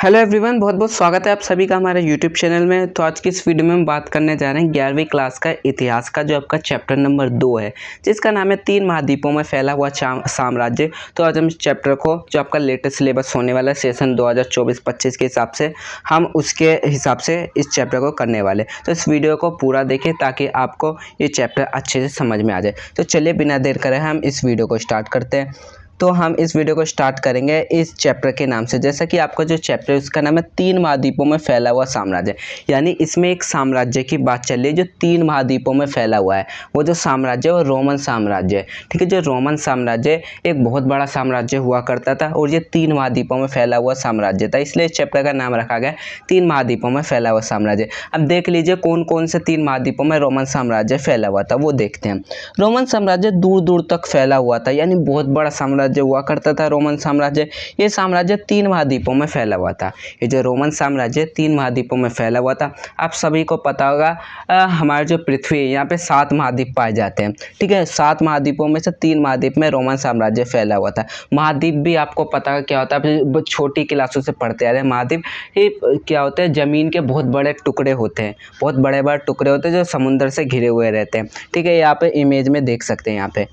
Hello everyone, बहुत बहुत स्वागत है आप सभी का हमारे यूट्यूब चैनल में। तो आज की इस वीडियो में हम बात करने जा रहे हैं 11वीं क्लास का इतिहास का, जो आपका चैप्टर नंबर 2 है, जिसका नाम है 3 महाद्वीपों में फैला हुआ साम्राज्य। तो आज हम इस चैप्टर को, जो आपका लेटेस्ट सिलेबस होने वाला है सेशन 2024-25 के हिसाब से, हम उसके हिसाब से इस चैप्टर को करने वाले। तो इस वीडियो को पूरा देखें ताकि आपको ये चैप्टर अच्छे से समझ में आ जाए। तो चलिए बिना देर करे हम इस वीडियो को स्टार्ट करते हैं। तो हम इस वीडियो को स्टार्ट करेंगे इस चैप्टर के नाम से। जैसा कि आपका जो चैप्टर है उसका नाम है 3 महाद्वीपों में फैला हुआ साम्राज्य, यानी इसमें एक साम्राज्य की बात चल रही है जो 3 महाद्वीपों में फैला हुआ है। वो जो साम्राज्य है वो रोमन साम्राज्य है। ठीक है, जो रोमन साम्राज्य एक बहुत बड़ा साम्राज्य हुआ करता था और ये 3 महाद्वीपों में फैला हुआ साम्राज्य था, इसलिए इस चैप्टर का नाम रखा गया 3 महाद्वीपों में फैला हुआ साम्राज्य। अब देख लीजिए कौन कौन से 3 महाद्वीपों में रोमन साम्राज्य फैला हुआ था, वो देखते हैं। रोमन साम्राज्य दूर दूर तक फैला हुआ था, यानी बहुत बड़ा साम्राज्य हुआ करता था रोमन साम्राज्य। ये साम्राज्य 3 महाद्वीपों में फैला हुआ था। ये जो रोमन साम्राज्य 3 महाद्वीपों में फैला हुआ था। आप सभी को पता होगा हमारे जो पृथ्वी है यहाँ पे 7 महाद्वीप पाए जाते हैं। ठीक है, 7 महाद्वीपों में से 3 महाद्वीप में रोमन साम्राज्य फैला हुआ था। महाद्वीप भी आपको पता है क्या होता है, छोटी क्लासों से पढ़ते आ रहे हैं। महाद्वीप ये क्या होते हैं, जमीन के बहुत बड़े टुकड़े होते हैं, बहुत बड़े बड़े टुकड़े होते हैं जो समुद्र से घिरे हुए रहते हैं। ठीक है, यहाँ पे इमेज में देख सकते हैं यहाँ पे।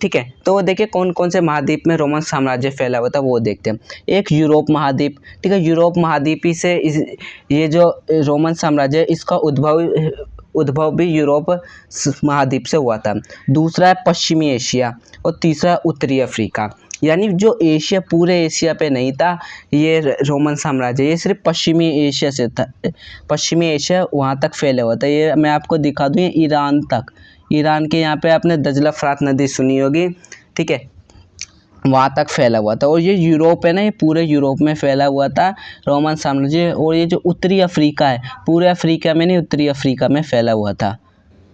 ठीक है, तो देखिए कौन कौन से महाद्वीप में रोमन साम्राज्य फैला हुआ था वो देखते हैं। एक यूरोप महाद्वीप। ठीक है, यूरोप महाद्वीप ही से ये जो रोमन साम्राज्य है इसका उद्भव भी यूरोप महाद्वीप से हुआ था। दूसरा है पश्चिमी एशिया और तीसरा है उत्तरी अफ्रीका। यानी जो एशिया, पूरे एशिया पे नहीं था ये रोमन साम्राज्य, ये सिर्फ पश्चिमी एशिया से था। पश्चिमी एशिया वहाँ तक फैला हुआ था। ये मैं आपको दिखा दूँ, ये ईरान तक, ईरान के यहाँ पे आपने दजला फरात नदी सुनी होगी। ठीक है, वहाँ तक फैला हुआ था। और ये यूरोप है ना, ये पूरे यूरोप में फैला हुआ था रोमन साम्राज्य। और ये जो उत्तरी अफ्रीका है, पूरे अफ्रीका में नहीं, उत्तरी अफ्रीका में फैला हुआ था।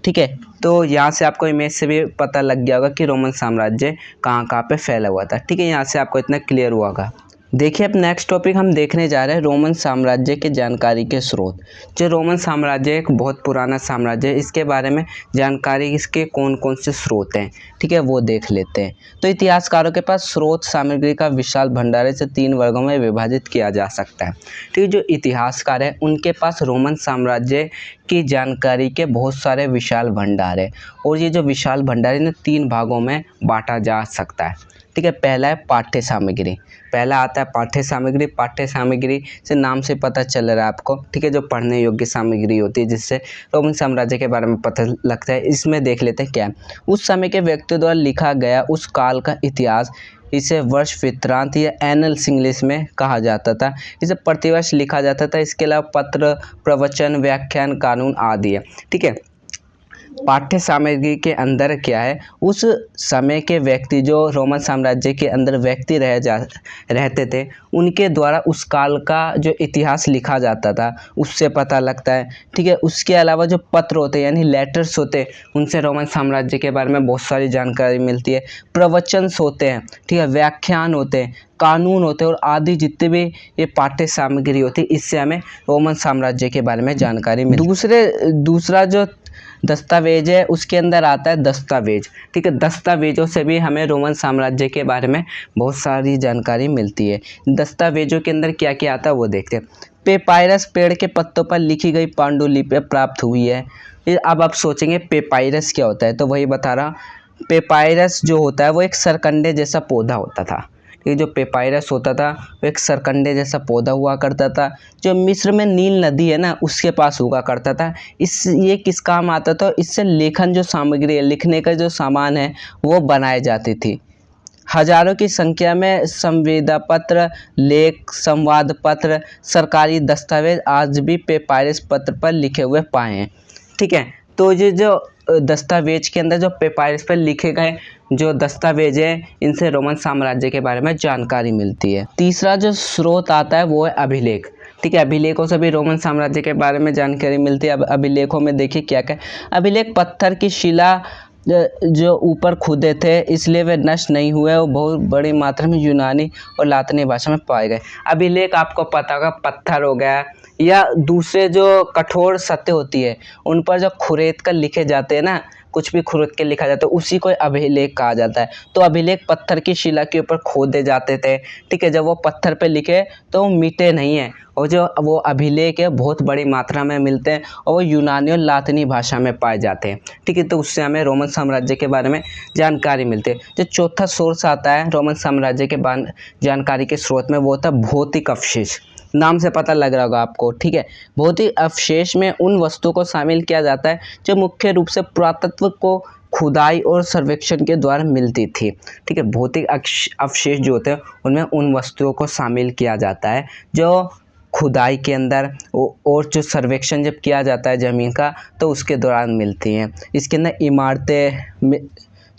ठीक है, तो यहाँ से आपको इमेज से भी पता लग गया होगा कि रोमन साम्राज्य कहाँ कहाँ पे फैला हुआ था। ठीक है, यहाँ से आपको इतना क्लियर हुआ होगा। देखिए अब नेक्स्ट टॉपिक हम देखने जा रहे हैं रोमन साम्राज्य के जानकारी के स्रोत। जो रोमन साम्राज्य एक बहुत पुराना साम्राज्य है, इसके बारे में जानकारी इसके कौन कौन से स्रोत हैं, ठीक है, वो देख लेते हैं। तो इतिहासकारों के पास स्रोत सामग्री का विशाल भंडार है, इसे 3 वर्गों में विभाजित किया जा सकता है। ठीक है, जो इतिहासकार है उनके पास रोमन साम्राज्य की जानकारी के बहुत सारे विशाल भंडार है, और ये जो विशाल भंडार है इन्हें 3 भागों में बांटा जा सकता है। ठीक है, पहला है पाठ्य सामग्री। पहला आता है पाठ्य सामग्री। पाठ्य सामग्री से नाम से पता चल रहा है आपको। ठीक है, जो पढ़ने योग्य सामग्री होती है जिससे रोमन साम्राज्य के बारे में पता लगता है। इसमें देख लेते हैं क्या है। उस समय के व्यक्तियों द्वारा लिखा गया उस काल का इतिहास, इसे वर्ष वृत्तांत या एनल्स इंग्लिश में कहा जाता था। इसे प्रतिवर्ष लिखा जाता था। इसके अलावा पत्र, प्रवचन, व्याख्यान, कानून आदि है। ठीक है, पाठ्य सामग्री के अंदर क्या है, उस समय के व्यक्ति, जो रोमन साम्राज्य के अंदर व्यक्ति रहते थे, उनके द्वारा उस काल का जो इतिहास लिखा जाता था उससे पता लगता है। ठीक है, उसके अलावा जो पत्र होते हैं यानी लेटर्स होते हैं, उनसे रोमन साम्राज्य के बारे में बहुत सारी जानकारी मिलती है। प्रवचन होते हैं, ठीक है, व्याख्यान होते हैं, कानून होते हैं, और आदि जितने भी ये पाठ्य सामग्री होती है, इससे हमें रोमन साम्राज्य के बारे में जानकारी मिलती है। दूसरा जो दस्तावेज है उसके अंदर आता है दस्तावेज। ठीक है, दस्तावेजों से भी हमें रोमन साम्राज्य के बारे में बहुत सारी जानकारी मिलती है। दस्तावेजों के अंदर क्या क्या आता है वो देखते हैं। पेपायरस, पेड़ के पत्तों पर लिखी गई पांडुलिपियां प्राप्त हुई है। अब आप सोचेंगे पेपायरस क्या होता है, तो वही बता रहा। पेपायरस जो होता है वो एक सरकंडे जैसा पौधा होता था। ये जो पेपायरस होता था वो एक सरकंडे जैसा पौधा हुआ करता था, जो मिस्र में नील नदी है ना उसके पास उगा करता था। ये किस काम आता था, इससे लेखन जो सामग्री है, लिखने का जो सामान है वो बनाए जाती थी। हजारों की संख्या में संविदा पत्र, लेख, संवाद पत्र, सरकारी दस्तावेज आज भी पेपायरस पत्र पर लिखे हुए पाए हैं। ठीक है, तो ये जो दस्तावेज के अंदर जो पेपायरस पर लिखे गए जो दस्तावेज है, इनसे रोमन साम्राज्य के बारे में जानकारी मिलती है। तीसरा जो स्रोत आता है वो है अभिलेख। ठीक है, अभिलेखों से भी रोमन साम्राज्य के बारे में जानकारी मिलती है। अब अभिलेखों में देखिए क्या क्या। अभिलेख पत्थर की शिला जो ऊपर खुदे थे, इसलिए वे नष्ट नहीं हुए, वो बहुत बड़ी मात्रा में यूनानी और लातिनी भाषा में पाए गए। अभिलेख आपको पता होगा, पत्थर हो गया या दूसरे जो कठोर सत्य होती है उन पर जो खुरेद कर लिखे जाते हैं ना, कुछ भी खुरद के लिखा जाता है उसी को अभिलेख कहा जाता है। तो अभिलेख पत्थर की शिला के ऊपर खोदे जाते थे, ठीक है। जब वो पत्थर पे लिखे तो वो मिटे नहीं है, और जो वो अभिलेख है बहुत बड़ी मात्रा में मिलते हैं और वो यूनानी और लातिनी भाषा में पाए जाते हैं, ठीक है। तो उससे हमें रोमन साम्राज्य के बारे में जानकारी मिलती है। जो चौथा सोर्स आता है रोमन साम्राज्य के जानकारी के स्रोत में, वो था भौतिक अवशेष। नाम से पता लग रहा होगा आपको, ठीक है। भौतिक अवशेष में उन वस्तुओं को शामिल किया जाता है जो मुख्य रूप से पुरातत्व को खुदाई और सर्वेक्षण के द्वारा मिलती थी, ठीक है। भौतिक अवशेष जो होते हैं उनमें उन वस्तुओं को शामिल किया जाता है जो खुदाई के अंदर और जो सर्वेक्षण जब किया जाता है ज़मीन का तो उसके दौरान मिलती हैं। इसके अंदर इमारतें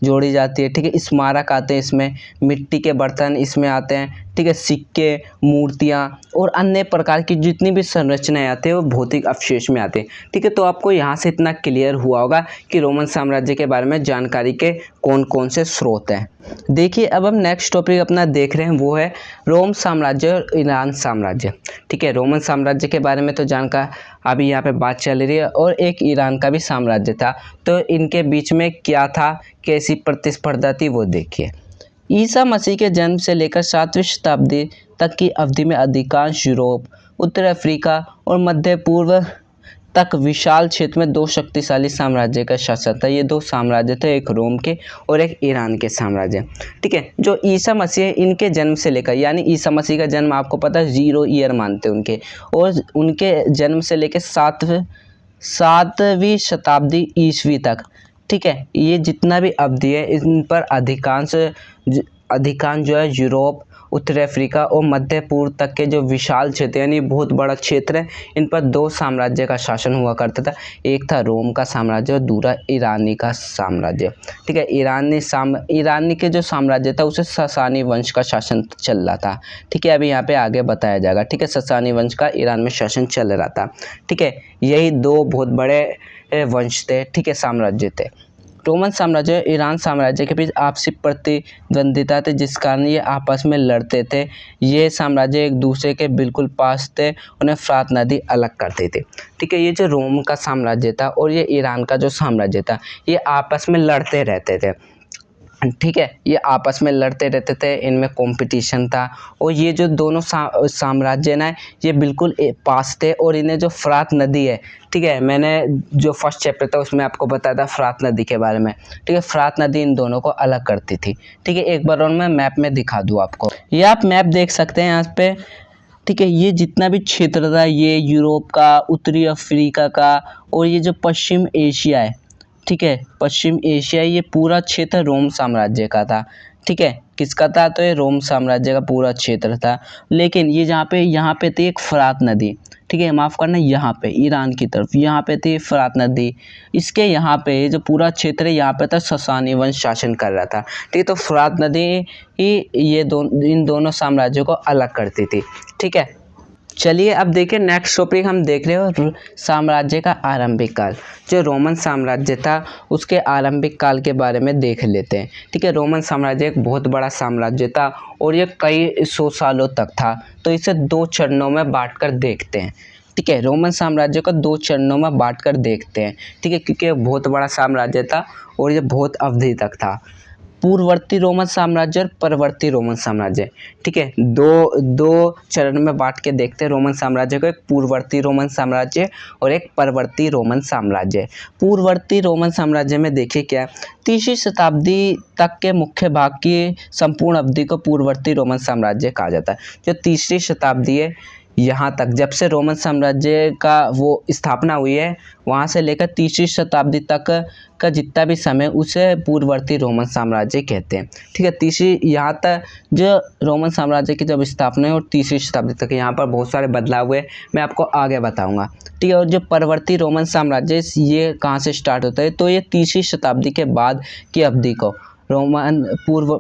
जोड़ी जाती है, ठीक है। स्मारक आते हैं इसमें, मिट्टी के बर्तन इसमें आते हैं, ठीक है। सिक्के, मूर्तियाँ और अन्य प्रकार की जितनी भी संरचनाएं आती हैं वो भौतिक अवशेष में आते हैं, ठीक है। तो आपको यहाँ से इतना क्लियर हुआ होगा कि रोमन साम्राज्य के बारे में जानकारी के कौन कौन से स्रोत हैं। देखिए अब हम नेक्स्ट टॉपिक अपना देख रहे हैं, वो है रोम साम्राज्य और ईरान साम्राज्य, ठीक है। रोमन साम्राज्य के बारे में तो जानकार अभी यहाँ पे बात चल रही है, और एक ईरान का भी साम्राज्य था। तो इनके बीच में क्या था, कैसी प्रतिस्पर्धा थी, वो देखिए। ईसा मसीह के जन्म से लेकर 7वीं शताब्दी तक की अवधि में अधिकांश यूरोप, उत्तर अफ्रीका और मध्य पूर्व तक विशाल क्षेत्र में दो शक्तिशाली साम्राज्य का शासन था। ये दो साम्राज्य थे, एक रोम के और एक ईरान के साम्राज्य, ठीक है। जो ईसा मसीह है इनके जन्म से लेकर, यानी ईसा मसीह का जन्म आपको पता है 0 ईयर मानते हैं उनके, और उनके जन्म से लेकर 7वीं शताब्दी ईस्वी तक, ठीक है। ये जितना भी अवधि है इन पर अधिकांश जो है यूरोप, उत्तर अफ्रीका और मध्य पूर्व तक के जो विशाल क्षेत्र यानी बहुत बड़ा क्षेत्र है, इन पर दो साम्राज्य का शासन हुआ करता था। एक था रोम का साम्राज्य और दूसरा ईरानी का साम्राज्य, ठीक है। ईरानी के जो साम्राज्य था उसे ससानी वंश का शासन चल रहा था, ठीक है। अभी यहाँ पे आगे बताया जाएगा, ठीक है। ससानी वंश का ईरान में शासन चल रहा था, ठीक है। यही दो बहुत बड़े वंश थे, ठीक है, साम्राज्य थे। रोमन साम्राज्य और ईरान साम्राज्य के बीच आपसी प्रतिद्वंदिता थी, जिस कारण ये आपस में लड़ते थे। ये साम्राज्य एक दूसरे के बिल्कुल पास थे, उन्हें फ्रात नदी अलग करते थे, ठीक है। ये जो रोम का साम्राज्य था और ये ईरान का जो साम्राज्य था ये आपस में लड़ते रहते थे, ठीक है। ये आपस में लड़ते रहते थे, इनमें कंपटीशन था। और ये जो दोनों साम्राज्य ना ये बिल्कुल पास थे, और इन्हें जो फ्रात नदी है, ठीक है, मैंने जो फर्स्ट चैप्टर था उसमें आपको बताया था फ्रात नदी के बारे में, ठीक है। फ्रात नदी इन दोनों को अलग करती थी, ठीक है। एक बार और मैं मैप में दिखा दूँ आपको, ये आप मैप देख सकते हैं यहाँ पे, ठीक है। ये जितना भी क्षेत्र था ये यूरोप का, उत्तरी अफ्रीका का और ये जो पश्चिम एशिया है, ठीक है, पश्चिम एशिया, ये पूरा क्षेत्र रोम साम्राज्य का था, ठीक है। किसका था, तो ये रोम साम्राज्य का पूरा क्षेत्र था। लेकिन ये यहाँ पे थी एक फ्रात नदी, ठीक है, माफ़ करना, यहाँ पे इन की तरफ यहाँ पे थी फ्रात नदी। इसके यहाँ पे जो पूरा क्षेत्र है यहाँ पे था ससानी वंश शासन कर रहा था, ठीक है। तो फ्रात नदी ही इन दोनों साम्राज्यों को अलग करती थी, ठीक है। चलिए अब देखिए नेक्स्ट टॉपिक हम देख रहे हो साम्राज्य का आरंभिक काल। जो रोमन साम्राज्य था उसके आरंभिक काल के बारे में देख लेते हैं, ठीक है। रोमन साम्राज्य एक बहुत बड़ा साम्राज्य था और ये कई 100 सालों तक था। तो इसे 2 चरणों में बांटकर देखते हैं, ठीक है। रोमन साम्राज्य को 2 चरणों में बांटकर देखते हैं, ठीक है, क्योंकि ये बहुत बड़ा साम्राज्य था और ये बहुत अवधि तक था। पूर्ववर्ती रोमन साम्राज्य और परवर्ती रोमन साम्राज्य, ठीक है। दो चरण में बांट के देखते हैं रोमन साम्राज्य को, एक पूर्ववर्ती रोमन साम्राज्य और एक परवर्ती रोमन साम्राज्य। पूर्ववर्ती रोमन साम्राज्य में देखिए क्या, 3वीं शताब्दी तक के मुख्य भाग की संपूर्ण अवधि को पूर्ववर्ती रोमन साम्राज्य कहा जाता है। जो 3री शताब्दी है यहाँ तक, जब से रोमन साम्राज्य का वो स्थापना हुई है वहाँ से लेकर 3री शताब्दी तक का जितना भी समय उसे पूर्ववर्ती रोमन साम्राज्य कहते हैं, ठीक है। 3री यहाँ तक जो रोमन साम्राज्य की जब स्थापना है और 3री शताब्दी तक यहाँ पर बहुत सारे बदलाव हुए, मैं आपको आगे बताऊँगा, ठीक है। और जो परवर्ती रोमन साम्राज्य ये कहाँ से स्टार्ट होता है, तो ये 3री शताब्दी के बाद की अवधि को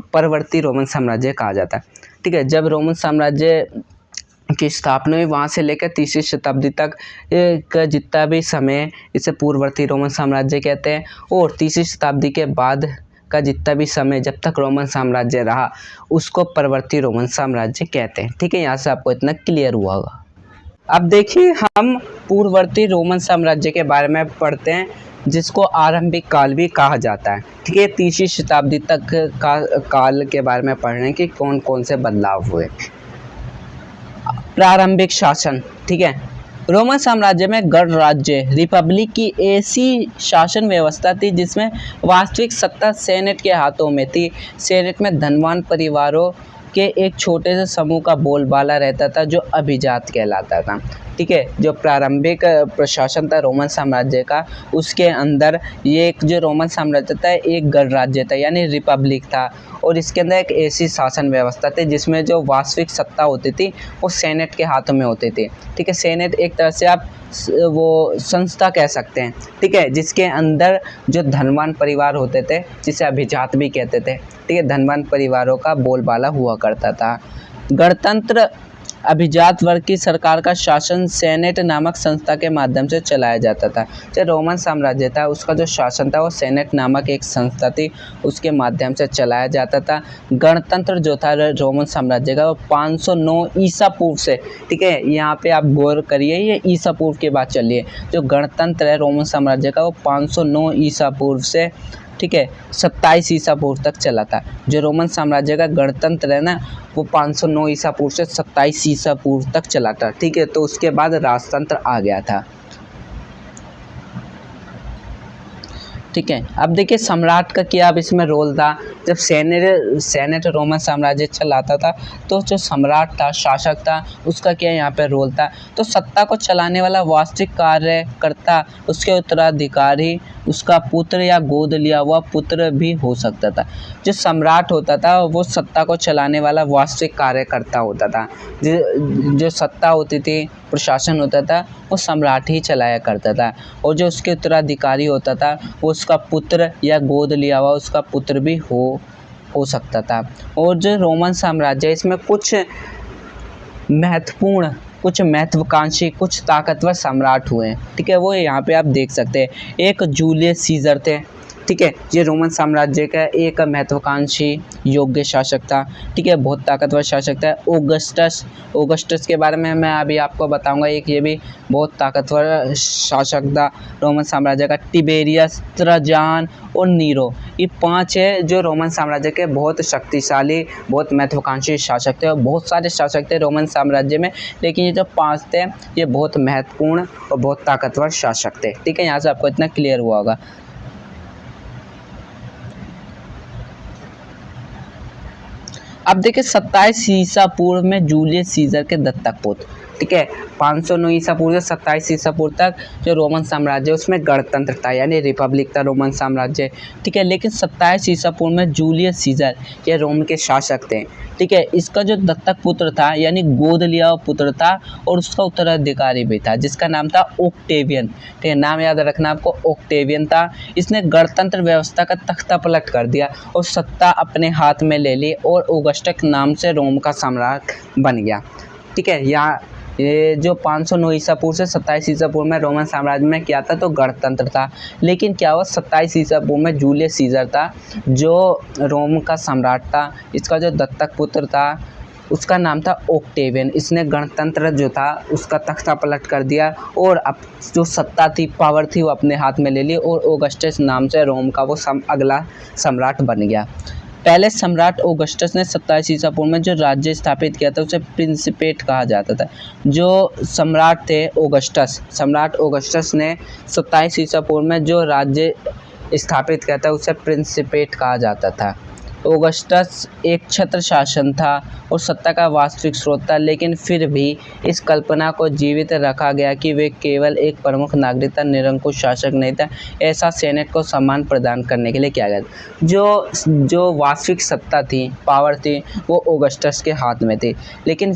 परवर्ती रोमन साम्राज्य कहा जाता है, ठीक है। जब रोमन साम्राज्य की स्थापना हुई वहाँ से लेकर 3री शताब्दी तक का जितना भी समय इसे पूर्ववर्ती रोमन साम्राज्य कहते हैं, और 3री शताब्दी के बाद का जितना भी समय जब तक रोमन साम्राज्य रहा उसको परवर्ती रोमन साम्राज्य कहते हैं, ठीक है। यहाँ से आपको इतना क्लियर हुआ होगा। अब देखिए हम पूर्ववर्ती रोमन साम्राज्य के बारे में पढ़ते हैं, जिसको आरंभिक काल भी कहा जाता है। ठीक है, 3वीं शताब्दी तक का काल के बारे में पढ़ रहे हैं कि कौन कौन से बदलाव हुए। प्रारंभिक शासन, ठीक है, रोमन साम्राज्य में गणराज्य रिपब्लिक की ऐसी शासन व्यवस्था थी जिसमें वास्तविक सत्ता सेनेट के हाथों में थी। सेनेट में धनवान परिवारों के एक छोटे से समूह का बोलबाला रहता था जो अभिजात कहलाता था। ठीक है, जो प्रारंभिक प्रशासन था रोमन साम्राज्य का, उसके अंदर ये एक जो रोमन साम्राज्य था एक गणराज्य था यानी रिपब्लिक था, और इसके अंदर एक ऐसी शासन व्यवस्था थी जिसमें जो वास्तविक सत्ता होती थी वो सेनेट के हाथों में होती थी। ठीक है, सेनेट एक तरह से आप वो संस्था कह सकते हैं। ठीक है, जिसके अंदर जो धनवान परिवार होते थे जिसे अभिजात भी कहते थे, ठीक है, धनवान परिवारों का बोलबाला हुआ करता था। गणतंत्र अभिजात वर्ग की सरकार का शासन सेनेट नामक संस्था के माध्यम से चलाया जाता था। जो रोमन साम्राज्य था उसका जो शासन था वो सेनेट नामक एक संस्था थी, उसके माध्यम से चलाया जाता था। गणतंत्र जो था रोमन साम्राज्य का वो 509 ईसा पूर्व से, ठीक है, यहाँ पे आप गौर करिए ये ईसा पूर्व की बात चल रही है। जो गणतंत्र है रोमन साम्राज्य का वो 509 ईसा पूर्व से, ठीक है, 27 ईसा पूर्व तक चला था। जो रोमन साम्राज्य का गणतंत्र है ना वो 509 ईसा पूर्व से 27 ईसा पूर्व तक चला था। ठीक है, तो उसके बाद राजतंत्र आ गया था। ठीक है, अब देखिए सम्राट का क्या अब इसमें रोल था। जब सेनेट रोमन साम्राज्य चलाता था तो जो सम्राट था, शासक था, उसका क्या यहाँ पे रोल था। तो सत्ता को चलाने वाला वास्तविक कार्यकर्ता, उसके उत्तराधिकारी उसका पुत्र या गोद लिया हुआ पुत्र भी हो सकता था। जो सम्राट होता था वो सत्ता को चलाने वाला वास्तविक कार्यकर्ता होता था। जो सत्ता होती थी, प्रशासन होता था, वो सम्राट ही चलाया करता था, और जो उसके उत्तराधिकारी होता था वो उसका पुत्र या गोद लिया हुआ उसका पुत्र भी हो सकता था। और जो रोमन साम्राज्य है इसमें कुछ महत्वाकांक्षी, कुछ ताकतवर सम्राट हुए हैं। ठीक है, वो यहाँ पे आप देख सकते हैं। एक जूलियस सीजर थे। ठीक है, ये रोमन साम्राज्य का एक महत्वाकांक्षी योग्य शासक था। ठीक है, बहुत ताकतवर शासक था। ओगस्टस के बारे में मैं अभी आपको बताऊंगा। एक ये भी बहुत ताकतवर शासक था रोमन साम्राज्य का। टिबेरियस, ट्रजान और नीरो, ये 5 है जो रोमन साम्राज्य के बहुत शक्तिशाली, बहुत महत्वाकांक्षी शासक थे। और बहुत सारे शासक थे रोमन साम्राज्य में, लेकिन ये जो 5 थे ये बहुत महत्वपूर्ण और बहुत ताकतवर शासक थे। ठीक है, यहाँ से आपको इतना क्लियर हुआ होगा। अब देखिए 27 ईसा पूर्व में जूलियस सीजर के दत्तक पुत्र, ठीक है, 509 ईसा पूर्व से 27 ईसा पूर्व तक जो रोमन साम्राज्य उसमें गणतंत्र था यानी रिपब्लिक था रोमन साम्राज्य। ठीक है, लेकिन 27 ईसा पूर्व में जूलियस सीजर ये रोम के शासक थे। ठीक है, इसका जो दत्तक पुत्र था यानी गोद लिया हुआ पुत्र था, और उसका उत्तराधिकारी भी था जिसका नाम था ओक्टेवियन। ठीक है, नाम याद रखना आपको, ओक्टेवियन था। इसने गणतंत्र व्यवस्था का तख्ता पलट कर दिया और सत्ता अपने हाथ में ले ली, और ऑगस्टस नाम से रोम का सम्राट बन गया। ठीक है, यहाँ ये जो 509 ईसा पूर्व से 27 ईसा पूर्व में रोमन साम्राज्य में क्या था तो गणतंत्र था। लेकिन क्या हुआ 27 ईसा पूर्व में जूलियस सीजर था जो रोम का सम्राट था, इसका जो दत्तक पुत्र था उसका नाम था ओक्टेवियन। इसने गणतंत्र जो था उसका तख्ता पलट कर दिया और अब जो सत्ता थी, पावर थी, वो अपने हाथ में ले ली, और ऑगस्टस नाम से रोम का वो अगला सम्राट बन गया। पहले सम्राट ऑगस्टस ने 27 ईसा पूर्व में जो राज्य स्थापित किया था उसे प्रिंसिपेट कहा जाता था। जो सम्राट थे सम्राट ऑगस्टस ने 27 ईसा पूर्व में जो राज्य स्थापित किया था उसे प्रिंसिपेट कहा जाता था। ऑगस्टस एक छत्र शासन था और सत्ता का वास्तविक स्रोत था, लेकिन फिर भी इस कल्पना को जीवित रखा गया कि वे केवल एक प्रमुख नागरिक था, निरंकुश शासक नहीं था। ऐसा सेनेट को सम्मान प्रदान करने के लिए किया गया। जो वास्तविक सत्ता थी, पावर थी, वो ऑगस्टस के हाथ में थी, लेकिन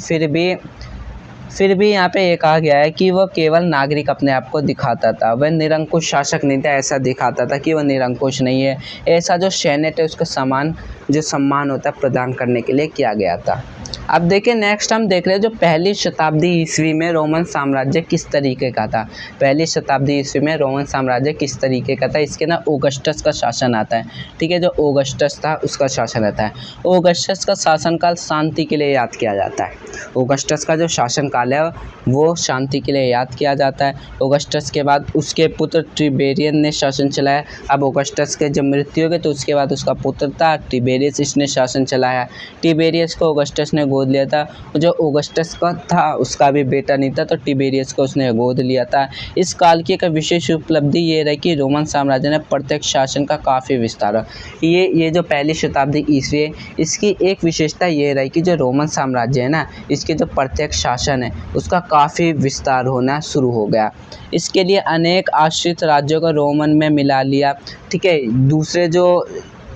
फिर भी यहाँ पे ये कहा गया है कि वह केवल नागरिक अपने आप को दिखाता था, वह निरंकुश शासक नहीं था। ऐसा दिखाता था कि वह निरंकुश नहीं है। ऐसा जो सेनेट है उसका सम्मान होता है प्रदान करने के लिए किया गया था। अब देखिए नेक्स्ट हम देख रहे हैं जो पहली शताब्दी ईस्वी में रोमन साम्राज्य किस तरीके का था। पहली शताब्दी ईस्वी में रोमन साम्राज्य किस तरीके का था, इसके ना ऑगस्टस का शासन आता है। ठीक है, जो ऑगस्टस था उसका शासन आता है। ऑगस्टस का शासनकाल शांति के लिए याद किया जाता है। ऑगस्टस का जो शासनकाल काल है वो शांति के लिए याद किया जाता है। ऑगस्टस के बाद उसके पुत्र टिबेरियन ने शासन चलाया। अब ऑगस्टस के जब मृत्यु हो गई तो उसके बाद उसका पुत्र था टिबेरियस, इसने शासन चलाया। टिबेरियस को ऑगस्टस ने गोद लिया था। जो ऑगस्टस का था उसका भी बेटा नहीं था तो टिबेरियस को उसने गोद लिया था। इस काल की एक विशेष उपलब्धि ये रही कि रोमन साम्राज्य ने प्रत्यक्ष शासन का काफ़ी विस्तार। ये जो पहली शताब्दी ईस्वी है, इसकी एक विशेषता ये रही कि जो रोमन साम्राज्य है ना, इसके जो प्रत्यक्ष शासन है उसका काफ़ी विस्तार होना शुरू हो गया। इसके लिए अनेक आश्रित राज्यों को रोमन में मिला लिया। ठीक है, दूसरे जो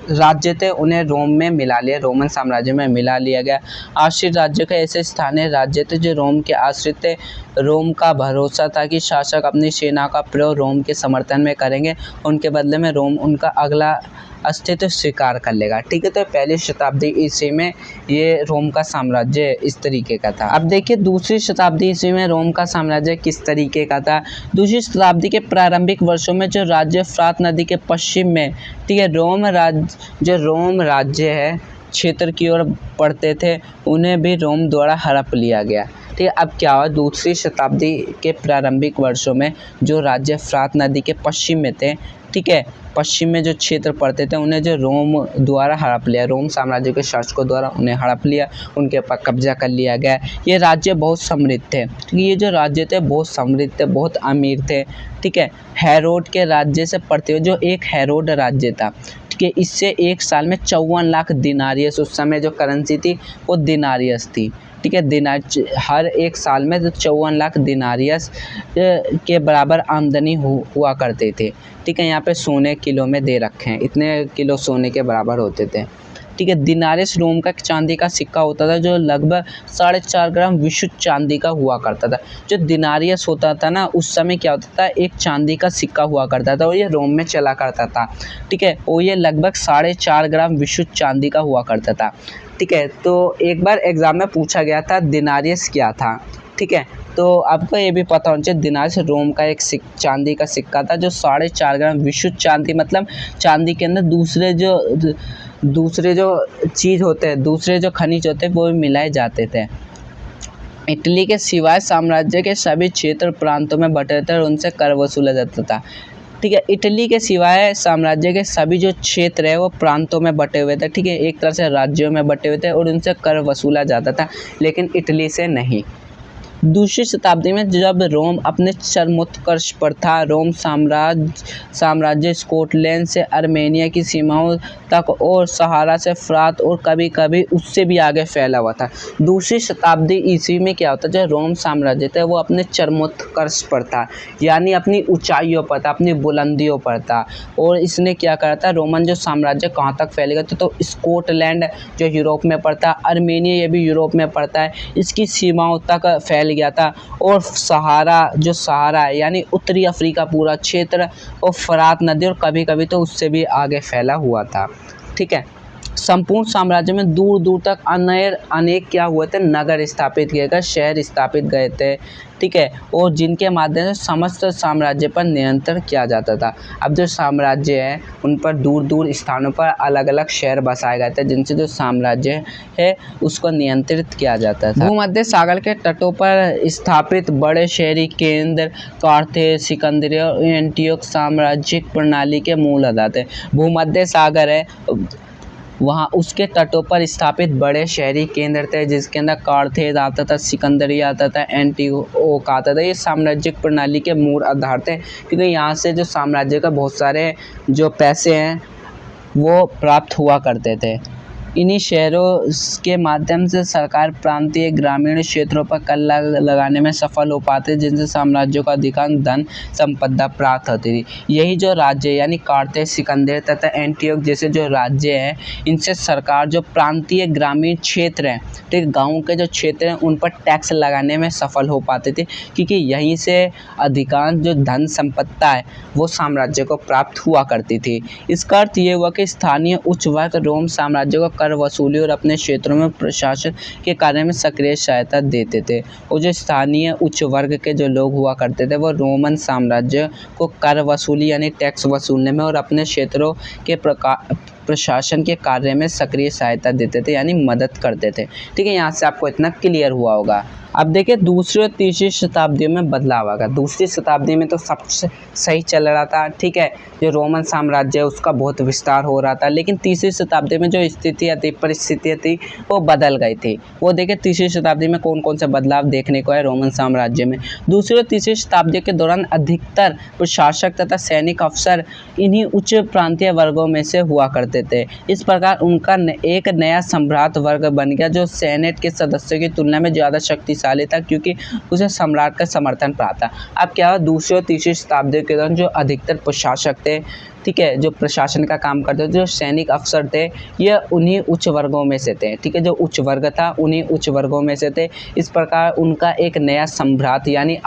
राज्य थे उन्हें रोम में मिला लिया, रोमन साम्राज्य में मिला लिया गया। आश्रित राज्यों के ऐसे स्थानीय राज्य थे जो रोम के आश्रित थे। रोम का भरोसा था कि शासक अपनी सेना का प्रयोग रोम के समर्थन में करेंगे, उनके बदले में रोम उनका अगला अस्तित्व स्वीकार कर लेगा। ठीक है, तो पहली शताब्दी ईस्वी में ये रोम का साम्राज्य इस तरीके का था। अब देखिए दूसरी शताब्दी ईस्वी में रोम का साम्राज्य किस तरीके का था। दूसरी शताब्दी के प्रारंभिक वर्षों में जो राज्य फ्रात नदी के पश्चिम में, ठीक है, रोम राज्य है क्षेत्र की ओर पड़ते थे, उन्हें भी रोम द्वारा हड़प लिया गया। ठीक है, अब क्या हुआ, दूसरी शताब्दी के प्रारंभिक वर्षों में जो राज्य फ्रात नदी के पश्चिम में थे, ठीक है, पश्चिम में जो क्षेत्र पड़ते थे उन्हें जो रोम द्वारा हड़प लिया, रोम साम्राज्य के शासकों द्वारा उन्हें हड़प लिया, उनके ऊपर कब्जा कर लिया गया। ये राज्य बहुत समृद्ध थे, ये जो राज्य थे बहुत समृद्ध थे, बहुत अमीर थे। ठीक है, हेरोड के राज्य से पड़ते हुए जो एक हेरोड राज्य था, ठीक है, इससे एक साल में 54 लाख दिनारियस, उस समय जो करेंसी थी वो दिनारियस थी। ठीक है, हर एक साल में 54 लाख दिनारियस के बराबर आमदनी हुआ करते थे। ठीक है, यहाँ पे सोने किलो में दे रखे हैं, इतने किलो सोने के बराबर होते थे। ठीक है, दिनारियस रोम का चांदी का सिक्का होता था जो लगभग 4.5 ग्राम विशुद्ध चांदी का हुआ करता था। जो दिनारियस होता था ना, उस समय क्या होता था, एक चांदी का सिक्का हुआ करता था और ये रोम में चला करता था। ठीक है, और ये लगभग 4.5 ग्राम विशुद्ध चांदी का हुआ करता था। ठीक है, तो एक बार एग्जाम में पूछा गया था दिनारियस क्या था। ठीक है, तो आपको ये भी पता होना चाहिए दिनारियस रोम का एक चांदी का सिक्का था जो 4.5 ग्राम विशुद्ध चांदी, मतलब चांदी के अंदर दूसरे जो चीज़ होते हैं, दूसरे जो खनिज होते हैं वो भी मिलाए जाते थे। इटली के सिवाय साम्राज्य के सभी क्षेत्र प्रांतों में बटे थे और उनसे कर वसूला जाता था। ठीक है, इटली के सिवाय साम्राज्य के सभी जो क्षेत्र है वो प्रांतों में बटे हुए थे। ठीक है, एक तरह से राज्यों में बटे हुए थे और उनसे कर वसूला जाता था, लेकिन इटली से नहीं। दूसरी शताब्दी में जब रोम अपने चरमोत्कर्ष पर था, रोम साम्राज्य स्कॉटलैंड से आर्मेनिया की सीमाओं तक और सहारा से फ्रात और कभी कभी उससे भी आगे फैला हुआ था। दूसरी शताब्दी ईस्वी में क्या होता है, जो रोम साम्राज्य था वो अपने चरमोत्कर्ष पर था, यानी अपनी ऊंचाइयों पर था, अपनी बुलंदियों पर था। और इसने क्या करा था, रोमन जो साम्राज्य कहाँ तक फैल गया था, तो स्कॉटलैंड जो यूरोप में पड़ता है, आर्मेनिया ये भी यूरोप में पड़ता है, इसकी सीमाओं तक फैल गया था। और सहारा है यानी उत्तरी अफ्रीका पूरा क्षेत्र और फरात नदी और कभी कभी तो उससे भी आगे फैला हुआ था। ठीक है, संपूर्ण साम्राज्य में दूर दूर तक अनेक क्या हुए थे, नगर स्थापित किए गए, शहर स्थापित गए थे। ठीक है, और जिनके माध्यम से समस्त साम्राज्य पर नियंत्रण किया जाता था। अब जो साम्राज्य है उन पर दूर दूर स्थानों पर अलग अलग शहर बसाए गए थे, जिनसे जो साम्राज्य है उसको नियंत्रित किया जाता था। भूमध्य सागर के तटों पर स्थापित बड़े शहरी केंद्र कार्थेज, सिकंदरिया और एंटियोक साम्राज्यिक प्रणाली के मूल आधार थे। भूमध्य सागर है, वहाँ उसके तटों पर स्थापित बड़े शहरी केंद्र थे, जिसके अंदर कार्थेज आता था, सिकंदरिया आता था, एंटिओक आता था। ये साम्राज्यिक प्रणाली के मूल आधार थे, क्योंकि यहाँ से जो साम्राज्य का बहुत सारे जो पैसे हैं वो प्राप्त हुआ करते थे। इन्हीं शहरों के माध्यम से सरकार प्रांतीय ग्रामीण क्षेत्रों पर कर लगाने में सफल हो पाते, जिनसे साम्राज्यों का अधिकांश धन संपदा प्राप्त होती थी। यही जो राज्य यानी कार्थेज, सिकंदर तथा एंटियोक जैसे जो राज्य हैं, इनसे सरकार जो प्रांतीय ग्रामीण क्षेत्र हैं, ठीक, गाँव के जो क्षेत्र हैं, उन पर टैक्स लगाने में सफल हो पाते थे, क्योंकि यहीं से अधिकांश जो धन संपदा है वो साम्राज्य को प्राप्त हुआ करती थी। इसका अर्थ ये हुआ कि स्थानीय उच्च वर्ग रोम साम्राज्य को कर वसूली और अपने क्षेत्रों में प्रशासन के कार्य में सक्रिय सहायता देते थे। और जो स्थानीय उच्च वर्ग के जो लोग हुआ करते थे वो रोमन साम्राज्य को कर वसूली यानी टैक्स वसूलने में और अपने क्षेत्रों के प्रशासन के कार्य में सक्रिय सहायता देते थे, यानी मदद करते थे। ठीक है, यहाँ से आपको इतना क्लियर हुआ होगा। अब देखिए दूसरी और तीसरी शताब्दियों में बदलाव आएगा। दूसरी शताब्दी में तो सबसे सही चल रहा था, ठीक है, जो रोमन साम्राज्य है उसका बहुत विस्तार हो रहा था, लेकिन तीसरी शताब्दी में जो स्थितियाँ थी, परिस्थितियाँ थी, वो बदल गई थी। वो देखिए तीसरी शताब्दी में कौन कौन से बदलाव देखने को है रोमन साम्राज्य में। दूसरी और तीसरी शताब्दी के दौरान अधिकतर प्रशासक तथा सैनिक अफसर इन्हीं उच्च प्रांतीय वर्गों में से हुआ करते थे। इस प्रकार उनका एक नया सम्राट वर्ग बन गया जो सेनेट के सदस्यों की तुलना में ज़्यादा शक्तिशाली था, क्योंकि उसे सम्राट का समर्थन प्राप्त था। अब क्या हुआ, दूसरी और तीसरी शताब्दी के दौरान जो अधिकतर प्रशासक थे, ठीक है, जो प्रशासन का काम करते थे, जो सैनिक अफसर थे, ये उन्हीं उच्च वर्गों में से थे, ठीक है, जो उच्च वर्ग था उन्हीं उच्च वर्गों में से थे। इस प्रकार उनका एक नया सम्राट यानी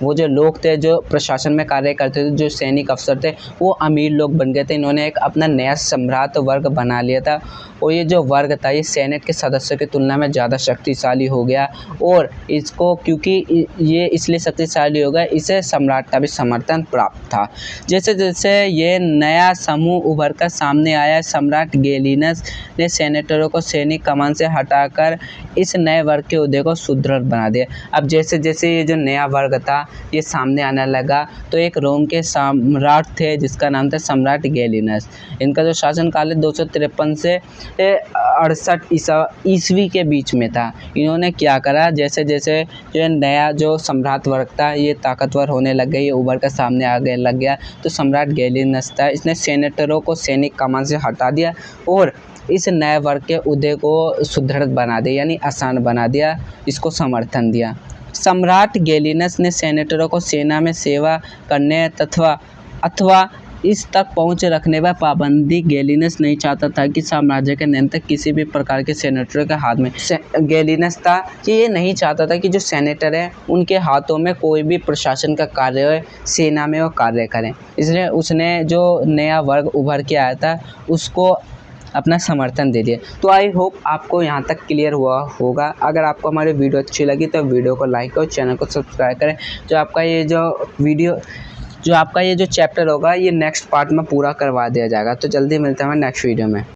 वो जो लोग थे जो प्रशासन में कार्य करते थे, जो सैनिक अफसर थे, वो अमीर लोग बन गए थे। इन्होंने एक अपना नया सम्राट वर्ग बना लिया था और ये जो वर्ग था ये सेनेट के सदस्यों की तुलना में ज़्यादा शक्तिशाली हो गया और इसको क्योंकि ये इसलिए शक्तिशाली हो गया, इसे सम्राट का भी समर्थन प्राप्त था। जैसे जैसे ये नया समूह उभर कर सामने आया, सम्राट गैलिनस ने सेनेटरों को सैनिक कमान से हटाकर इस नए वर्ग के उदय को सुदृढ़ बना दिया। अब जैसे जैसे ये जो नया वर्ग था ये सामने आने लगा, तो एक रोम के सम्राट थे जिसका नाम था सम्राट गैलिनस। इनका जो शासनकाल है 253 से 68 ईस्वी के बीच में था। इन्होंने क्या करा, जैसे जैसे जो नया जो सम्राट वर्ग था ये ताकतवर होने लग गया, ये उभर कर सामने आगे लग गया, तो सम्राट गैलिनस था, इसने सेनेटरों को सैनिक कमान से हटा दिया और इस नए वर्ग के उदय को सुदृढ़ बना दिया, यानी आसान बना दिया, इसको समर्थन दिया। सम्राट गैलिनस ने सेनेटरों को सेना में सेवा करने अथवा इस तक पहुंच रखने पर पाबंदी। गैलिनस नहीं चाहता था कि साम्राज्य के नियंत्रण किसी भी प्रकार के सेनेटरों के हाथ में। गैलिनस था कि ये नहीं चाहता था कि जो सेनेटर हैं उनके हाथों में कोई भी प्रशासन का कार्य हो, सेना में वो कार्य करें। इसलिए उसने जो नया वर्ग उभर के आया था उसको अपना समर्थन दे दिया। तो आई होप आपको यहाँ तक क्लियर हुआ होगा। अगर आपको हमारी वीडियो अच्छी लगी तो वीडियो को लाइक करो, चैनल को सब्सक्राइब करें। जो आपका ये जो चैप्टर होगा ये नेक्स्ट पार्ट में पूरा करवा दिया जाएगा। तो जल्दी मिलते हैं नेक्स्ट वीडियो में।